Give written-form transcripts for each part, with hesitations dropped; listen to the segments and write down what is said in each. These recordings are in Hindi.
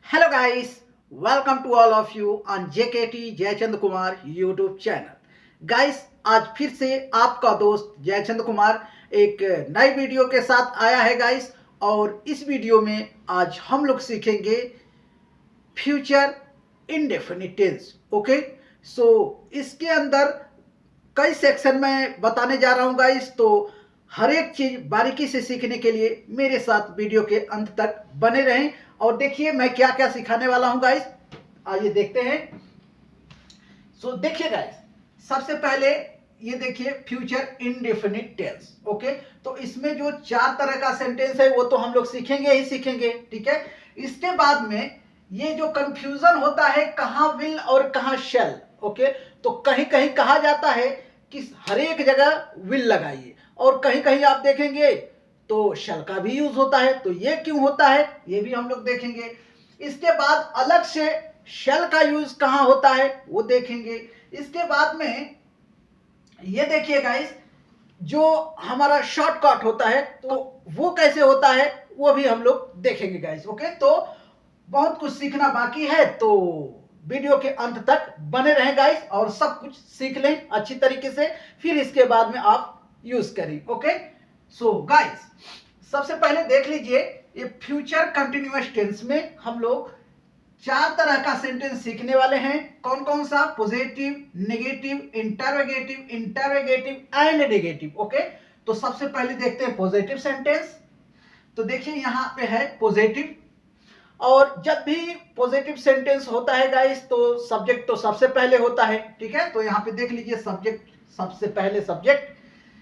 Hello guys, welcome to all of you on JKT Jaichand Kumar YouTube channel. Guys आज फिर से आपका दोस्त जयचंद कुमार एक नई वीडियो के साथ आया है गाइस। और इस वीडियो में आज हम लोग सीखेंगे फ्यूचर इंडेफिनिट टेंस। ओके, सो इसके अंदर कई सेक्शन में बताने जा रहा हूँ गाइस, तो हर एक चीज बारीकी से सीखने के लिए मेरे साथ वीडियो के अंत तक बने रहें। और देखिए मैं क्या क्या सिखाने वाला हूं गाइस, आइए देखते हैं। सो देखिए गाइस, सबसे पहले ये देखिए फ्यूचर इंडेफिनिट टेंस। ओके, तो इसमें जो चार तरह का सेंटेंस है वो तो हम लोग सीखेंगे ही सीखेंगे, ठीक है। इसके बाद में ये जो कंफ्यूजन होता है कहां विल और कहां शैल। ओके, तो कहीं कहीं कहा जाता है कि हर एक जगह विल लगाइए, और कहीं कहीं आप देखेंगे तो शैल का भी यूज होता है। तो ये क्यों होता है ये भी हम लोग देखेंगे। इसके बाद अलग से शैल का यूज कहां होता है वो देखेंगे। इसके बाद में ये देखिए गाइस, जो हमारा शॉर्टकट होता है तो वो कैसे होता है वो भी हम लोग देखेंगे गाइस। ओके, तो बहुत कुछ सीखना बाकी है, तो वीडियो के अंत तक बने रहें गाइस और सब कुछ सीख लें अच्छी तरीके से, फिर इसके बाद में आप यूज करें। ओके, सो गाइस सबसे पहले देख लीजिए, ये फ्यूचर कंटिन्यूअस टेंस में हम लोग चार तरह का सेंटेंस सीखने वाले हैं। कौन कौन सा? Positive, negative, interrogative, interrogative and negative. Okay, तो सबसे पहले देखते हैं पॉजिटिव सेंटेंस। तो देखिए यहां पे है पॉजिटिव, और जब भी पॉजिटिव सेंटेंस होता है गाइस तो सब्जेक्ट तो सबसे पहले होता है, ठीक है। तो यहां पे देख लीजिए सब्जेक्ट सबसे पहले सब्जेक्ट,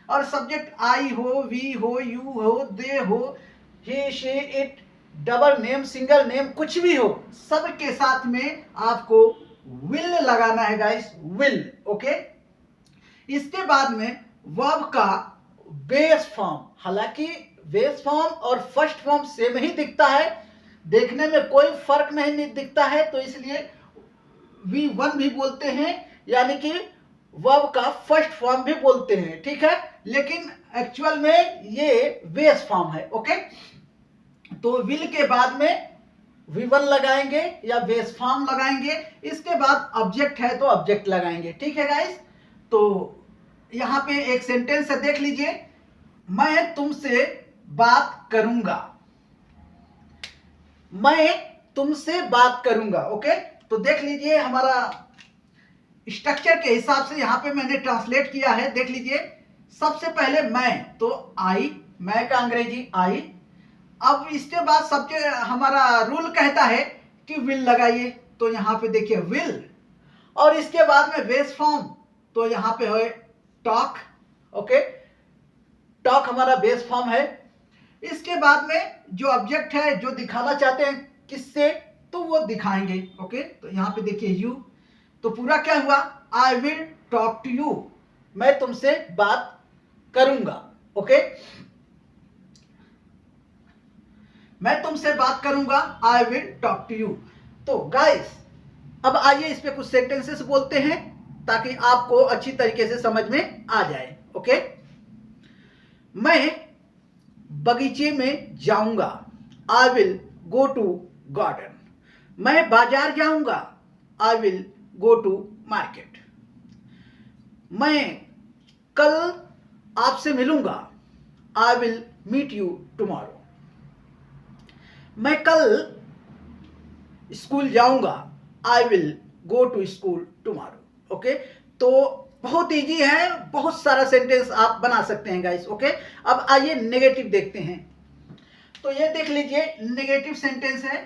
और सब्जेक्ट आई हो, वी हो, यू हो, दे हो, he, she, it, double name, single name, कुछ भी हो, सब के साथ में आपको विल लगाना है गाइस, विल। ओके, इसके बाद में वर्ब का बेस फॉर्म, हालांकि बेस फॉर्म और फर्स्ट फॉर्म सेम ही दिखता है, देखने में कोई फर्क नहीं दिखता है, तो इसलिए V1 भी बोलते हैं, यानी कि वर्ब का फर्स्ट फॉर्म भी बोलते हैं, ठीक है। लेकिन एक्चुअल में ये बेस फॉर्म है। ओके, तो विल के बाद में V1 लगाएंगे या बेस फॉर्म लगाएंगे। इसके बाद ऑब्जेक्ट है तो ऑब्जेक्ट लगाएंगे, ठीक है गाइस। तो यहां पे एक सेंटेंस है, देख लीजिए, मैं तुमसे बात करूंगा, मैं तुमसे बात करूंगा। ओके, तो देख लीजिए हमारा स्ट्रक्चर के हिसाब से यहां पे मैंने ट्रांसलेट किया है। देख लीजिए, सबसे पहले मैं, तो आई, मैं का अंग्रेजी आई। अब इसके बाद सबसे हमारा रूल कहता है कि विल लगाइए, तो यहां पे देखिए विल, और इसके बाद में बेस फॉर्म, तो यहां पे है टॉक। ओके, टॉक हमारा बेस फॉर्म है। इसके बाद में जो ऑब्जेक्ट है, जो दिखाना चाहते हैं किससे, तो वो दिखाएंगे। ओके, तो यहां पे देखिए यू, तो पूरा क्या हुआ? I will talk to you, मैं तुमसे बात करूंगा। ओके, मैं तुमसे बात करूंगा, I will talk to you. तो गाइस अब आइए इस पे कुछ सेंटेंसेस बोलते हैं ताकि आपको अच्छी तरीके से समझ में आ जाए। ओके, मैं बगीचे में जाऊंगा, I will go to garden. मैं बाजार जाऊंगा, I will go to market. मैं कल आपसे मिलूंगा, I will meet you tomorrow. मैं कल स्कूल जाऊंगा, I will go to school tomorrow. Okay, तो बहुत इजी है, बहुत सारा सेंटेंस आप बना सकते हैं गाइस। ओके, अब आइए नेगेटिव देखते हैं। तो ये देख लीजिए नेगेटिव सेंटेंस है,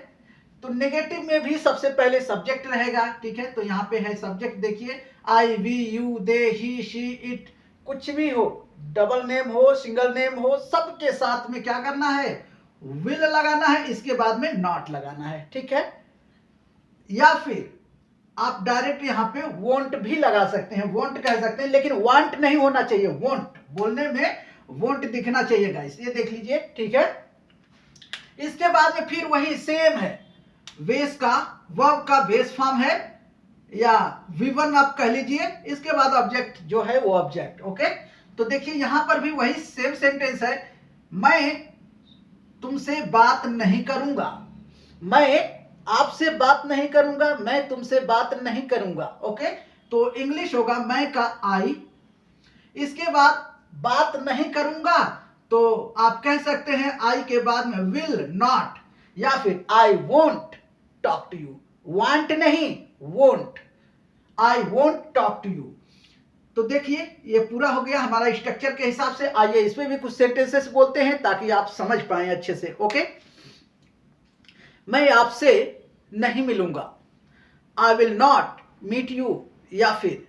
तो नेगेटिव में भी सबसे पहले सब्जेक्ट रहेगा, ठीक है। तो यहाँ पे है सब्जेक्ट, देखिए I, we, you, they, he, she, it, कुछ भी हो, डबल नेम हो, सिंगल नेम हो, सबके साथ में क्या करना है? विल लगाना है, इसके बाद में नॉट लगाना है, ठीक है। या फिर आप डायरेक्ट यहां पे वॉन्ट भी लगा सकते हैं, वॉन्ट कह सकते हैं, लेकिन वांट नहीं होना चाहिए, वॉन्ट बोलने में वॉन्ट दिखना चाहिए गाइस, ये देख लीजिए, ठीक है। इसके बाद में फिर वही सेम है, बेस का, वर्ब का बेस फॉर्म है, या V1 आप कह लीजिए, इसके बाद ऑब्जेक्ट जो है वो ऑब्जेक्ट। ओके, तो देखिए यहां पर भी वही सेम सेंटेंस है, मैं तुमसे बात नहीं करूंगा, मैं आपसे बात नहीं करूंगा, मैं तुमसे बात नहीं करूंगा। ओके, तो इंग्लिश होगा मैं का आई। इसके बाद बात नहीं करूंगा तो आप कह सकते हैं आई के बाद में विल नॉट, या फिर I won't talk to you. Want नहीं, won't, I won't talk to you. तो देखिए ये पूरा हो गया हमारा स्ट्रक्चर के हिसाब से। आइए इसमें भी कुछ सेंटेंसेस बोलते हैं ताकि आप समझ पाएं अच्छे से। ओके, मैं आपसे नहीं मिलूंगा, I will not meet you, या फिर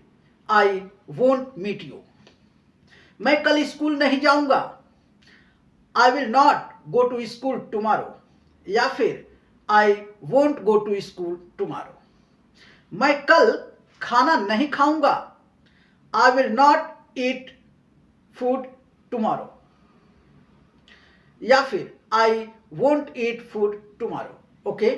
आई वोंट मीट यू। मैं कल स्कूल नहीं जाऊंगा, I will not go to school tomorrow, या फिर I won't go to school tomorrow. मैं कल खाना नहीं खाऊंगा, I will not eat food tomorrow, या फिर I won't eat food tomorrow. Okay,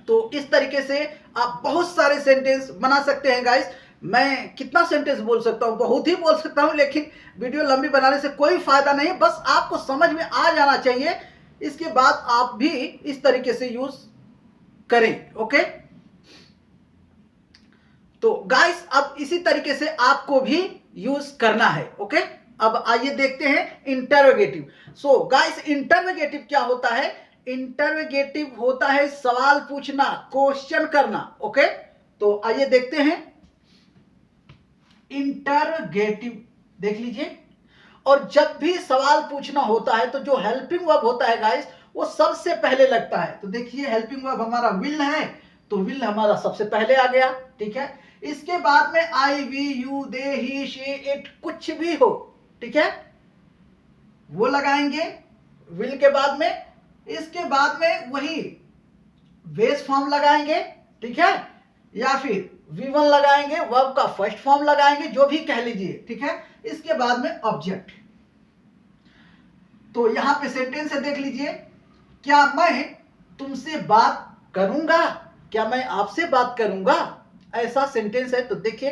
तो इस तरीके से आप बहुत सारे सेंटेंस बना सकते हैं गाइस। मैं कितना सेंटेंस बोल सकता हूं, बहुत ही बोल सकता हूं, लेकिन वीडियो लंबी बनाने से कोई फायदा नहीं है। बस आपको समझ में आ जाना चाहिए, इसके बाद आप भी इस तरीके से यूज करें। ओके, तो गाइस अब इसी तरीके से आपको भी यूज करना है। ओके, अब आइए देखते हैं इंटरोगेटिव। सो गाइस इंटरोगेटिव क्या होता है? इंटरोगेटिव होता है सवाल पूछना, क्वेश्चन करना। ओके, तो आइए देखते हैं इंटरोगेटिव, देख लीजिए। और जब भी सवाल पूछना होता है तो जो हेल्पिंग वर्ब होता है गाइस वो सबसे पहले लगता है। तो देखिए हेल्पिंग वर्ब हमारा विल है, तो विल हमारा सबसे पहले आ गया। ठीक है, इसके बाद में I, we, you, they, he, she, it, कुछ भी हो, ठीक है, वो लगाएंगे विल के बाद में। इसके बाद में वही बेस फॉर्म लगाएंगे, ठीक है, या फिर V1 लगाएंगे, वर्ब का फर्स्ट फॉर्म लगाएंगे, जो भी कह लीजिए। ठीक है, इसके बाद में ऑब्जेक्ट। तो यहां पे सेंटेंस है, देख लीजिए। क्या मैं तुमसे बात करूंगा, क्या मैं आपसे बात करूंगा, ऐसा सेंटेंस है। तो देखिए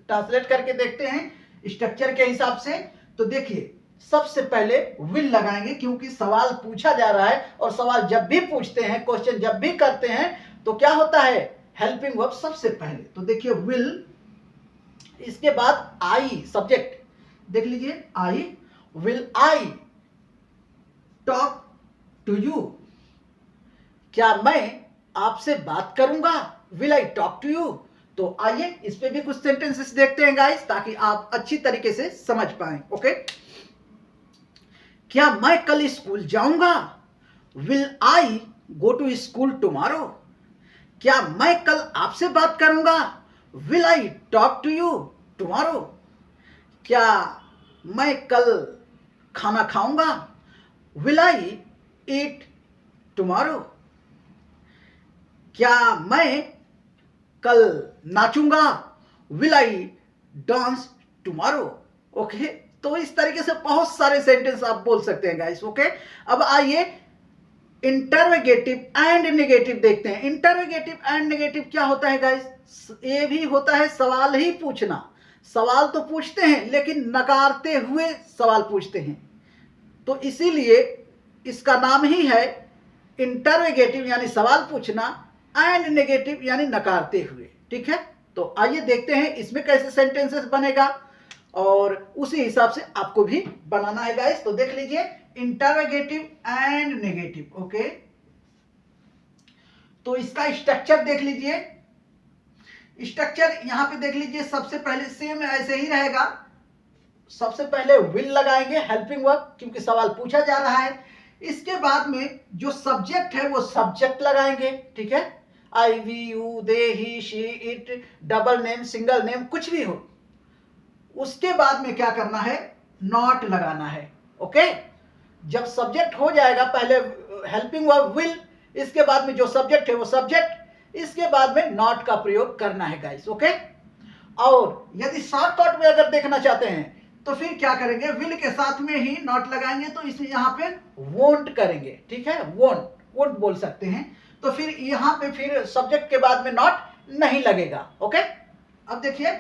ट्रांसलेट करके देखते हैं स्ट्रक्चर के हिसाब से। तो देखिए सबसे पहले विल लगाएंगे क्योंकि सवाल पूछा जा रहा है, और सवाल जब भी पूछते हैं, क्वेश्चन जब भी करते हैं, तो क्या होता है? हेल्पिंग वर्ब सबसे पहले। तो देखिए विल, इसके बाद आई सब्जेक्ट, देख लीजिए I, will I talk to you, क्या मैं आपसे बात करूंगा, will I talk to you. तो आइए इस पे भी कुछ सेंटेंसेस देखते हैं गाइस, ताकि आप अच्छी तरीके से समझ पाएं। ओके, क्या मैं कल स्कूल जाऊंगा, will I go to school tomorrow. क्या मैं कल आपसे बात करूंगा, will I talk to you tomorrow. क्या मैं कल खाना खाऊंगा, विल आई ईट टुमारो। क्या मैं कल नाचूंगा, will I dance tomorrow. Okay, तो इस तरीके से बहुत सारे सेंटेंस आप बोल सकते हैं गाइस। ओके, अब आइए इंटरोगेटिव एंड नेगेटिव देखते हैं। इंटरोगेटिव एंड नेगेटिव क्या होता है गाइस? ये भी होता है सवाल ही पूछना। सवाल तो पूछते हैं लेकिन नकारते हुए सवाल पूछते हैं, तो इसीलिए इसका नाम ही है इंटरोगेटिव यानी सवाल पूछना, एंड नेगेटिव यानी नकारते हुए। ठीक है, तो आइए देखते हैं इसमें कैसे सेंटेंसेस बनेगा, और उसी हिसाब से आपको भी बनाना है गाइस। तो देख लीजिए इंटरोगेटिव एंड नेगेटिव। ओके, तो इसका स्ट्रक्चर देख लीजिए। स्ट्रक्चर यहां पे देख लीजिए, सबसे पहले सेम ऐसे ही रहेगा। सबसे पहले विल लगाएंगे, हेल्पिंग वर्ब, क्योंकि सवाल पूछा जा रहा है। इसके बाद में जो सब्जेक्ट है वो सब्जेक्ट लगाएंगे। ठीक है, I, we, you, they, he, she, it, double name, single name, कुछ भी हो। उसके बाद में क्या करना है? नॉट लगाना है। ओके, जब सब्जेक्ट हो जाएगा, पहले हेल्पिंग वर्ब विल, इसके बाद में जो सब्जेक्ट है वो सब्जेक्ट, इसके बाद में नॉट का प्रयोग करना है गाइस। ओके, और यदि शॉर्टकट में अगर देखना चाहते हैं तो फिर क्या करेंगे? विल के साथ में ही नॉट लगाएंगे, तो इसे यहां पे वोंट करेंगे। ठीक है, वोंट बोल सकते हैं। तो फिर यहां पे फिर सब्जेक्ट के बाद में नॉट नहीं लगेगा। ओके, अब देखिए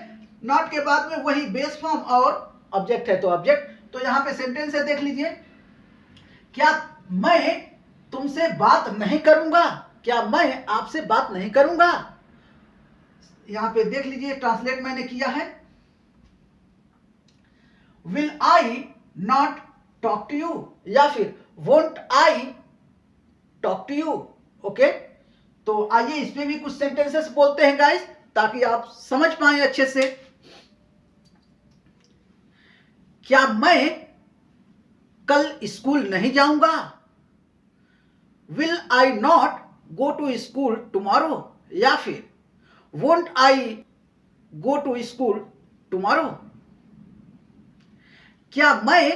नॉट के बाद में वही बेस फॉर्म और ऑब्जेक्ट है तो ऑब्जेक्ट। तो यहां पे सेंटेंस है, देख लीजिए। क्या मैं तुमसे बात नहीं करूंगा, क्या मैं आपसे बात नहीं करूंगा? यहां पे देख लीजिए, ट्रांसलेट मैंने किया है, will I not talk to you या फिर won't I talk to you. Okay, तो आइए इस पे भी कुछ सेंटेंसेस बोलते हैं गाइस, ताकि आप समझ पाए अच्छे से। क्या मैं कल स्कूल नहीं जाऊंगा? Will I not go to school tomorrow या फिर won't I go to school tomorrow. क्या मैं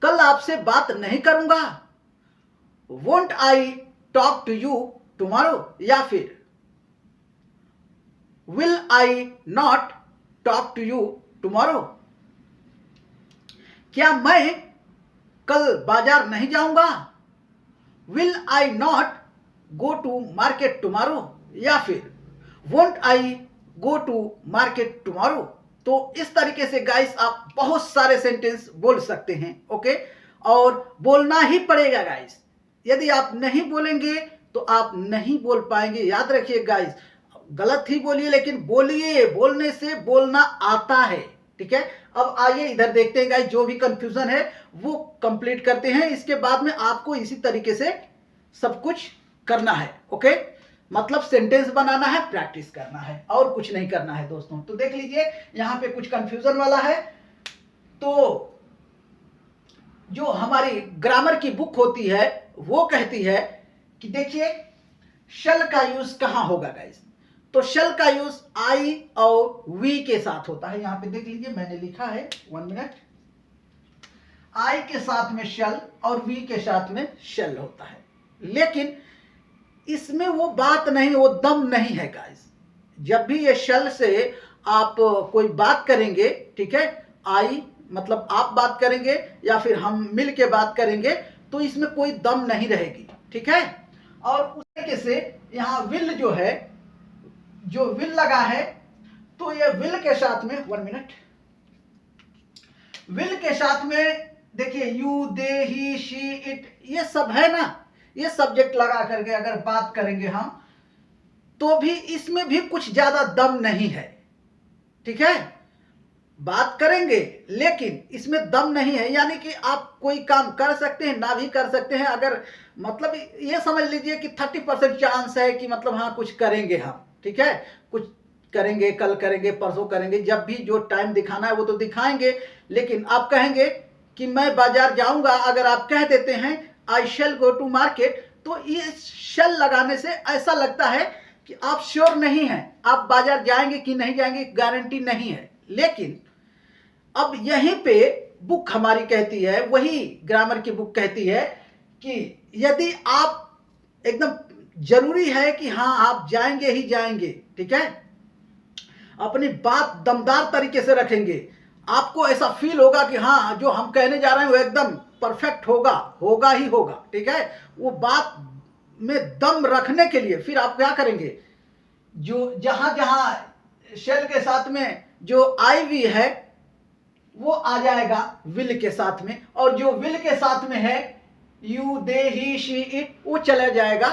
कल आपसे बात नहीं करूंगा? Won't I talk to you tomorrow या फिर will I not talk to you tomorrow. क्या मैं कल बाजार नहीं जाऊंगा? Will I not go to market tomorrow या फिर won't I go to market tomorrow. तो इस तरीके से गाइस आप बहुत सारे सेंटेंस बोल सकते हैं। ओके, और बोलना ही पड़ेगा गाइस, यदि आप नहीं बोलेंगे तो आप नहीं बोल पाएंगे। याद रखिए गाइस, गलत ही बोलिए लेकिन बोलिए, बोलने से बोलना आता है। ठीक है, अब आइए इधर देखते हैं गाइस, जो भी कंफ्यूजन है वो कंप्लीट करते हैं, इसके बाद में आपको इसी तरीके से सब कुछ करना है। ओके, मतलब सेंटेंस बनाना है, प्रैक्टिस करना है, और कुछ नहीं करना है दोस्तों। तो देख लीजिए यहां पे कुछ कंफ्यूजन वाला है। तो जो हमारी ग्रामर की बुक होती है वो कहती है कि देखिए शल का यूज कहां होगा गाइस। तो शल का यूज आई और वी के साथ होता है। यहां पे देख लीजिए मैंने लिखा है, 1 मिनट, आई के साथ में शल और वी के साथ में शल होता है, लेकिन इसमें वो बात नहीं, वो दम नहीं है गाइस। जब भी ये शल से आप कोई बात करेंगे, ठीक है, आई मतलब आप बात करेंगे या फिर हम मिल के बात करेंगे, तो इसमें कोई दम नहीं रहेगी। ठीक है, और उस तरीके से यहां विल जो है, जो विल लगा है, तो ये विल के साथ में, 1 मिनट, विल के साथ में देखिए you, they, he, she, it, ये सब है ना, ये सब्जेक्ट लगा करके अगर बात करेंगे हम, तो भी इसमें भी कुछ ज्यादा दम नहीं है। ठीक है, बात करेंगे लेकिन इसमें दम नहीं है, यानी कि आप कोई काम कर सकते हैं, ना भी कर सकते हैं। अगर मतलब ये समझ लीजिए कि 30% चांस है कि मतलब हाँ कुछ करेंगे हम। ठीक है, कुछ करेंगे, कल करेंगे, परसों करेंगे, जब भी जो टाइम दिखाना है वो तो दिखाएंगे। लेकिन आप कहेंगे कि मैं बाजार जाऊंगा, अगर आप कह देते हैं आई शैल गो टू मार्केट, तो ये शैल लगाने से ऐसा लगता है कि आप श्योर नहीं हैं, आप बाजार जाएंगे कि नहीं जाएंगे, गारंटी नहीं है। लेकिन अब यहीं पे बुक हमारी कहती है, वही ग्रामर की बुक कहती है कि यदि आप एकदम जरूरी है कि हाँ आप जाएंगे ही जाएंगे, ठीक है, अपनी बात दमदार तरीके से रखेंगे, आपको ऐसा फील होगा कि हाँ जो हम कहने जा रहे हैं वो एकदम परफेक्ट होगा, होगा ही होगा। ठीक है, वो बात में दम रखने के लिए फिर आप क्या करेंगे, जो जहां जहां शेल के साथ में जो आई वी है वो आ जाएगा विल के साथ में, और जो विल के साथ में है you, they, he, she, it, वो चला जाएगा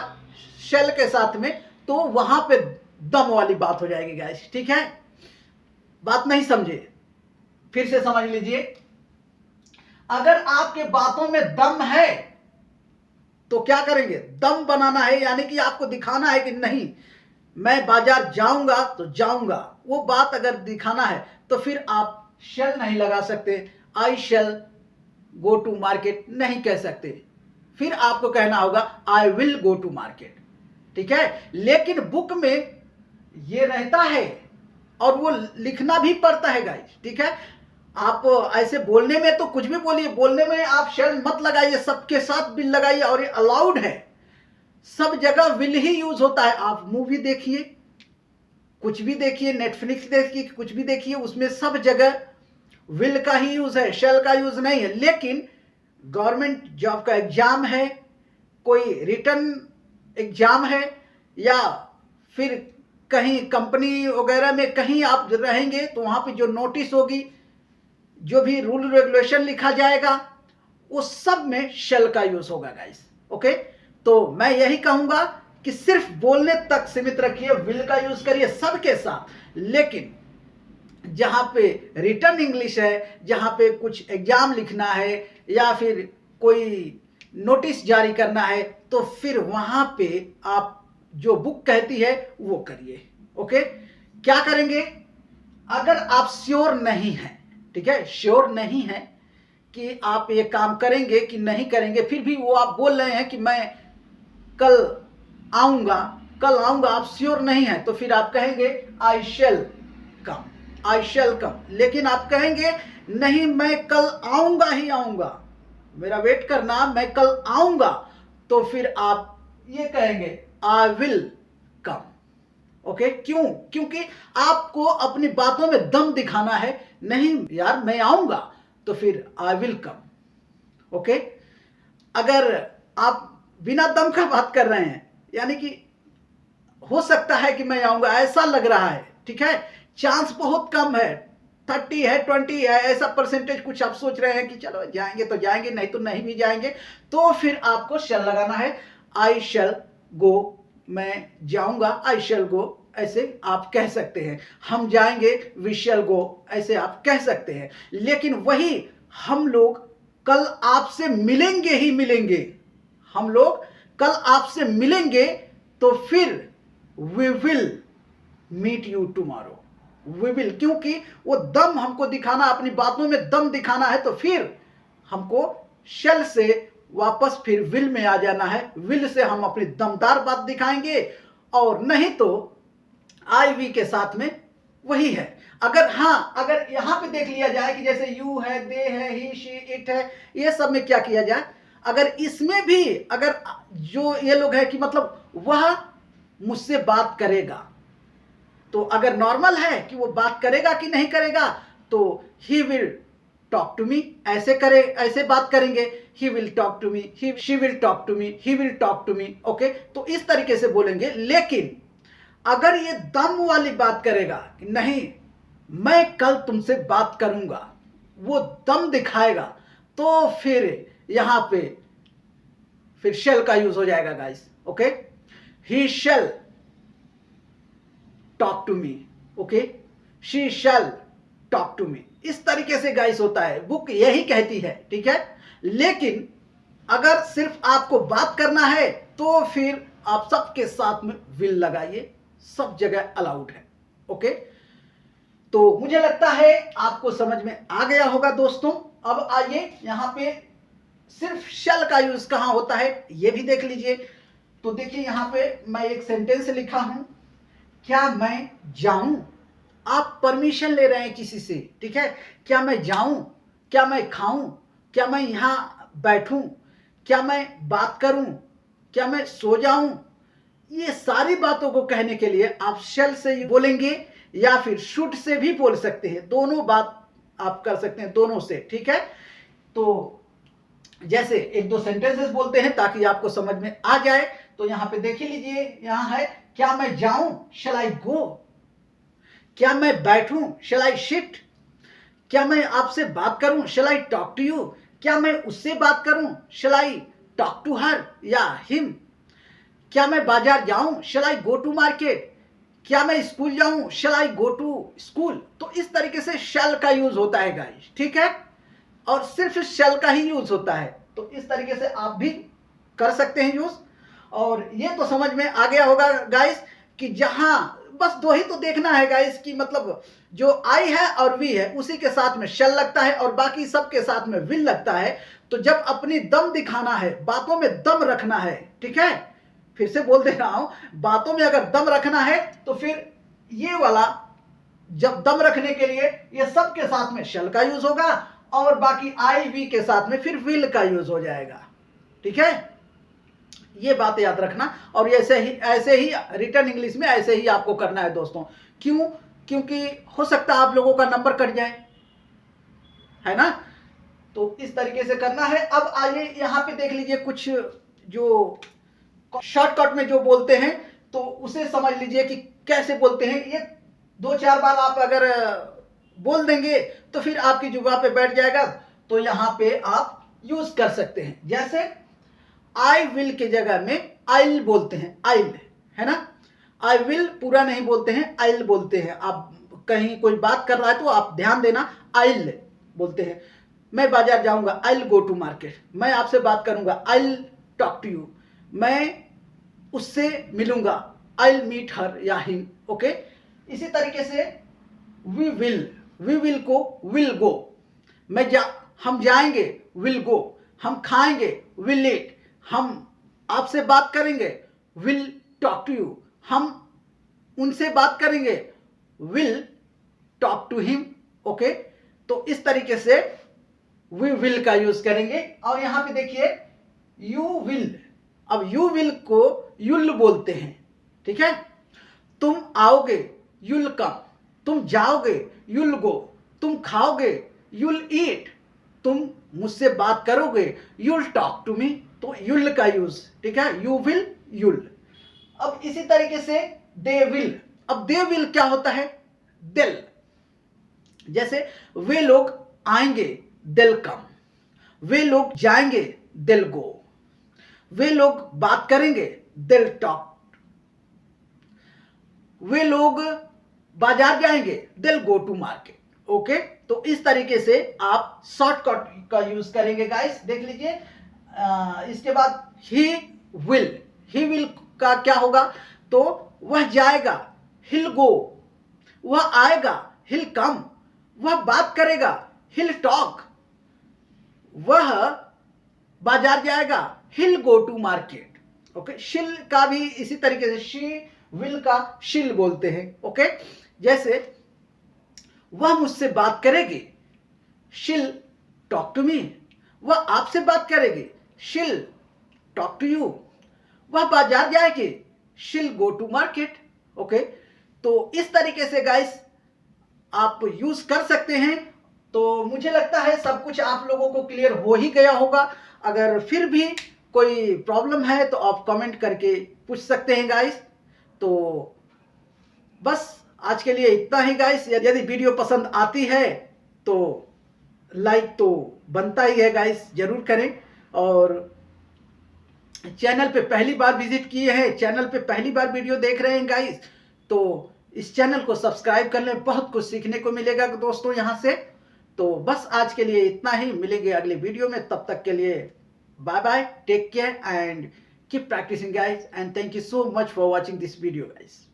शेल के साथ में। तो वहां पे दम वाली बात हो जाएगी गाइस। ठीक है, बात नहीं समझे, फिर से समझ लीजिए। अगर आपके बातों में दम है तो क्या करेंगे, दम बनाना है, यानी कि आपको दिखाना है कि नहीं मैं बाजार जाऊंगा तो जाऊंगा, वो बात अगर दिखाना है तो फिर आप शैल नहीं लगा सकते, आई शैल गो टू मार्केट नहीं कह सकते, फिर आपको कहना होगा I will go to market. ठीक है, लेकिन बुक में ये रहता है और वो लिखना भी पड़ता है गाइस। ठीक है, आप ऐसे बोलने में तो कुछ भी बोलिए, बोलने में आप शैल मत लगाइए, सबके साथ विल लगाइए, और ये अलाउड है, सब जगह विल ही यूज होता है। आप मूवी देखिए, कुछ भी देखिए, नेटफ्लिक्स देखिए, कुछ भी देखिए, उसमें सब जगह विल का ही यूज है, शैल का यूज नहीं है। लेकिन गवर्नमेंट जॉब का एग्जाम है, कोई रिटर्न एग्जाम है, या फिर कहीं कंपनी वगैरह में कहीं आप रहेंगे तो वहां पे जो नोटिस होगी, जो भी रूल रेगुलेशन लिखा जाएगा, उस सब में शैल का यूज होगा गाइस। ओके, तो मैं यही कहूंगा कि सिर्फ बोलने तक सीमित रखिए, विल का यूज करिए सबके साथ। लेकिन जहां पे रिटर्न इंग्लिश है, जहां पे कुछ एग्जाम लिखना है या फिर कोई नोटिस जारी करना है, तो फिर वहां पे आप जो बुक कहती है वो करिए। ओके, क्या करेंगे? अगर आप श्योर नहीं हैं, ठीक है, श्योर नहीं है कि आप ये काम करेंगे कि नहीं करेंगे, फिर भी वो आप बोल रहे हैं कि मैं कल आऊंगा, कल आऊंगा, आप श्योर नहीं है, तो फिर आप कहेंगे आई शैल कम, आई शैल कम। लेकिन आप कहेंगे नहीं, मैं कल आऊंगा ही आऊंगा, मेरा वेट करना, मैं कल आऊंगा, तो फिर आप ये कहेंगे आई विल कम। ओके, क्यों? क्योंकि आपको अपनी बातों में दम दिखाना है। नहीं यार मैं आऊंगा, तो फिर आई विल कम। ओके, अगर आप बिना दम का बात कर रहे हैं, यानी कि हो सकता है कि मैं आऊंगा, ऐसा लग रहा है, ठीक है, चांस बहुत कम है, 30 है, 20 है, ऐसा परसेंटेज कुछ आप सोच रहे हैं कि चलो जाएंगे तो जाएंगे, नहीं तो नहीं भी जाएंगे, तो फिर आपको शैल लगाना है। आई शैल गो, मैं जाऊंगा, आई शैल गो, ऐसे आप कह सकते हैं। हम जाएंगे, वी शैल गो, ऐसे आप कह सकते हैं। लेकिन वही हम लोग कल आपसे मिलेंगे ही मिलेंगे, हम लोग कल आपसे मिलेंगे, तो फिर we will meet you tomorrow, we will, क्योंकि वो दम हमको दिखाना, अपनी बातों में दम दिखाना है, तो फिर हमको शैल से वापस फिर विल में आ जाना है। विल से हम अपनी दमदार बात दिखाएंगे, और नहीं तो आई वी के साथ में वही है। अगर हाँ, अगर यहां पे देख लिया जाए कि जैसे यू है, दे है, ही शी इट है, ये सब में क्या किया जाए, अगर इसमें भी अगर जो ये लोग है कि मतलब वह मुझसे बात करेगा, तो अगर नॉर्मल है कि वो बात करेगा कि नहीं करेगा, तो he will talk to me, ऐसे करे, ऐसे बात करेंगे, he will talk to me, she will talk to me, he will talk to me. Okay, तो इस तरीके से बोलेंगे। लेकिन अगर ये दम वाली बात करेगा कि नहीं मैं कल तुमसे बात करूंगा, वो दम दिखाएगा, तो फिर यहां पे फिर शैल का यूज हो जाएगा guys. Okay, he shall talk to me, okay, she shall talk to me, इस तरीके से गाइस होता है, बुक यही कहती है, ठीक है। लेकिन अगर सिर्फ आपको बात करना है, तो फिर आप सबके साथ में विल लगाइए, सब जगह अलाउड है। ओके, तो मुझे लगता है आपको समझ में आ गया होगा दोस्तों। अब आइए यहां पे सिर्फ शैल का यूज कहां होता है ये भी देख लीजिए। तो देखिए यहां पे मैं एक सेंटेंस लिखा हूं, क्या मैं जाऊं, आप परमिशन ले रहे हैं किसी से, ठीक है, क्या मैं जाऊं, क्या मैं खाऊं, क्या मैं यहां बैठूं, क्या मैं बात करूं, क्या मैं सो जाऊं, ये सारी बातों को कहने के लिए आप शैल से बोलेंगे या फिर शुड से भी बोल सकते हैं, दोनों बात आप कर सकते हैं, दोनों से, ठीक है। तो जैसे एक दो सेंटेंसेस बोलते हैं ताकि आपको समझ में आ जाए। तो यहां पे देख लीजिए, यहां है क्या मैं जाऊं, शैल आई गो, क्या मैं बैठूं, शैल आई सिट, क्या मैं आपसे बात करूं, शैल आई टॉक टू यू, क्या मैं उससे बात करूं, शैल आई टॉक टू हर या हिम, क्या मैं बाजार जाऊं, शैल आई गो टू मार्केट, क्या मैं स्कूल जाऊं, शैल आई गो टू स्कूल। तो इस तरीके से शैल का यूज होता है गाइस, ठीक है, और सिर्फ शैल का ही यूज होता है। तो इस तरीके से आप भी कर सकते हैं यूज। और ये तो समझ में आ गया होगा गाइस कि जहां बस दो ही तो देखना है गाइस कि मतलब जो आई है और वी है उसी के साथ में शैल लगता है और बाकी सब के साथ में विल लगता है। तो जब अपनी दम दिखाना है, बातों में दम रखना है, ठीक है, फिर से बोल दे रहा हूं, बातों में अगर दम रखना है तो फिर ये वाला जब दम रखने के लिए ये सब के साथ में शैल का यूज होगा और बाकी आई वी के साथ में फिर विल का यूज हो जाएगा, ठीक है। ये बात याद रखना। और ऐसे ही रिटर्न इंग्लिश में ऐसे ही आपको करना है दोस्तों। क्यों? क्योंकि हो सकता है आप लोगों का नंबर कट जाए, है ना। तो इस तरीके से करना है। अब आइए यहां पे देख लीजिए कुछ जो शॉर्टकट में जो बोलते हैं तो उसे समझ लीजिए कि कैसे बोलते हैं। ये दो चार बार आप अगर बोल देंगे तो फिर आपकी जुबान पे बैठ जाएगा। तो यहां पे आप यूज कर सकते हैं। जैसे आई विल के जगह में आइल बोलते हैं, आइल, है ना। आई विल पूरा नहीं बोलते हैं, आइल बोलते हैं। आप कहीं कोई बात कर रहा है तो आप ध्यान देना, आइल बोलते हैं। मैं बाजार जाऊंगा, आइल गो टू मार्केट। मैं आपसे बात करूंगा, आइल टॉक टू यू। मैं उससे मिलूंगा, आइल मीट हर या हिम। ओके, इसी तरीके से वी विल को विल गो। हम जाएंगे, विल गो। हम खाएंगे, विल ईट। हम आपसे बात करेंगे, विल टॉक टू यू। हम उनसे बात करेंगे, will talk to him. Okay, तो इस तरीके से वी विल का यूज करेंगे। और यहां पे देखिए यू विल। अब यू विल को युल बोलते हैं, ठीक है। तुम आओगे, युल कम। तुम जाओगे, युल गो। तुम खाओगे, युल ईट। तुम मुझसे बात करोगे, युल टॉक टू मी। तो युल का यूज, ठीक है, यू विल, युल। अब इसी तरीके से दे विल। अब दे विल क्या होता है, दिल। जैसे वे लोग आएंगे, दिल कम। वे लोग जाएंगे, दिल गो। वे लोग बात करेंगे, दिल टॉक। वे लोग बाजार जाएंगे, दिल गो टू मार्केट। ओके, तो इस तरीके से आप शॉर्टकट का यूज करेंगे गाइस। देख लीजिए, इसके बाद ही विल का क्या होगा, तो वह जाएगा, हिल गो। वह आएगा, हिल कम। वह बात करेगा, हिल टॉक। वह बाजार जाएगा, हिल गो टू मार्केट। ओके, शिल का भी इसी तरीके से शी विल का शिल बोलते हैं। ओके, जैसे वह मुझसे बात करेगी, शिल टॉक टू मी। वह आपसे बात करेगी, शिल टॉक टू यू। वह बाजार जाएगी, शिल गो टू मार्केट। ओके, तो इस तरीके से गाइस आप यूज कर सकते हैं। तो मुझे लगता है सब कुछ आप लोगों को क्लियर हो ही गया होगा। अगर फिर भी कोई प्रॉब्लम है तो आप कमेंट करके पूछ सकते हैं गाइस। तो बस आज के लिए इतना ही गाइस। यदि वीडियो पसंद आती है तो लाइक तो बनता ही है गाइस, जरूर करें। और चैनल पे पहली बार विजिट किए हैं, चैनल पे पहली बार वीडियो देख रहे हैं गाइस, तो इस चैनल को सब्सक्राइब कर लें। बहुत कुछ सीखने को मिलेगा दोस्तों यहाँ से। तो बस आज के लिए इतना ही, मिलेंगे अगले वीडियो में। तब तक के लिए bye bye, take care and keep practising guys, and thank you so much for watching this video guys.